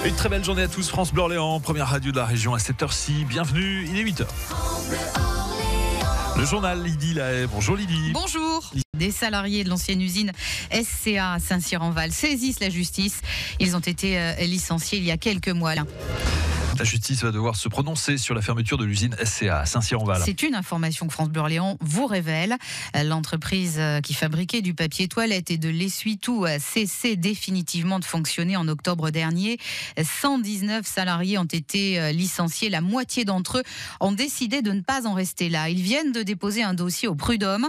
Une très belle journée à tous, France Bleu Orléans, première radio de la région à 7h06. Bienvenue, il est 8h. Le journal Lydie Lahaye. Bonjour Lydie. Bonjour. Des salariés de l'ancienne usine SCA à Saint-Cyr-en-Val saisissent la justice. Ils ont été licenciés il y a quelques mois. La justice va devoir se prononcer sur la fermeture de l'usine SCA à Saint-Cyr-en-Val. C'est une information que France Bleu Orléans vous révèle. L'entreprise qui fabriquait du papier toilette et de l'essuie-tout a cessé définitivement de fonctionner en octobre dernier. 119 salariés ont été licenciés. La moitié d'entre eux ont décidé de ne pas en rester là. Ils viennent de déposer un dossier au prud'homme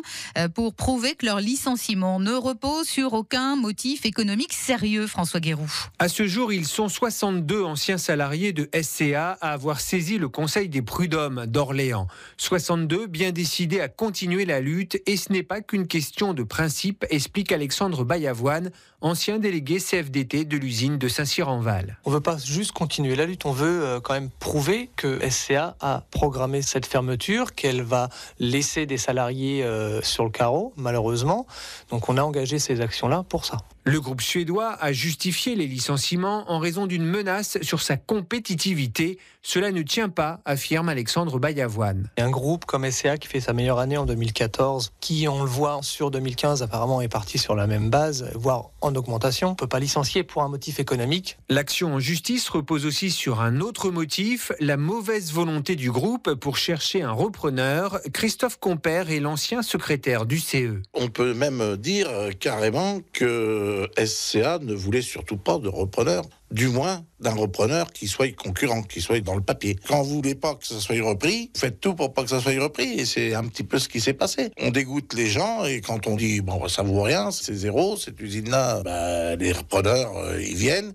pour prouver que leur licenciement ne repose sur aucun motif économique sérieux, François Guéroux. À ce jour, ils sont 62 anciens salariés de SCA à avoir saisi le Conseil des prud'hommes d'Orléans. 62 bien décidés à continuer la lutte et ce n'est pas qu'une question de principe, explique Alexandre Bayavoine, ancien délégué CFDT de l'usine de Saint-Cyr-en-Val. On ne veut pas juste continuer la lutte, on veut quand même prouver que SCA a programmé cette fermeture, qu'elle va laisser des salariés sur le carreau, malheureusement. Donc on a engagé ces actions-là pour ça. Le groupe suédois a justifié les licenciements en raison d'une menace sur sa compétitivité. Cela ne tient pas, affirme Alexandre Bayavoine. Il y a un groupe comme SCA qui fait sa meilleure année en 2014, qui, on le voit, sur 2015, apparemment est parti sur la même base, voire en augmentation. On ne peut pas licencier pour un motif économique. L'action en justice repose aussi sur un autre motif, la mauvaise volonté du groupe pour chercher un repreneur. Christophe Compère est l'ancien secrétaire du CE. On peut même dire carrément que SCA ne voulait surtout pas de repreneur, du moins d'un repreneur qui soit concurrent, qui soit dans le papier. Quand vous voulez pas que ça soit repris, faites tout pour pas que ça soit repris, et c'est un petit peu ce qui s'est passé. On dégoûte les gens, et quand on dit bon ça vaut rien, c'est zéro, cette usine-là, les repreneurs ils viennent,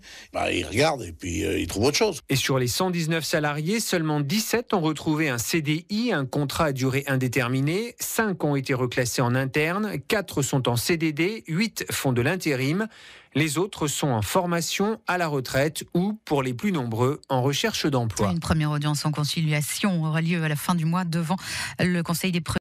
ils regardent et puis ils trouvent autre chose. Et sur les 119 salariés, seulement 17 ont retrouvé un CDI, un contrat à durée indéterminée, 5 ont été reclassés en interne, 4 sont en CDD, 8 font de l'intérim. Les autres sont en formation, à la retraite ou, pour les plus nombreux, en recherche d'emploi. Une première audience en conciliation aura lieu à la fin du mois devant le Conseil des prud'hommes.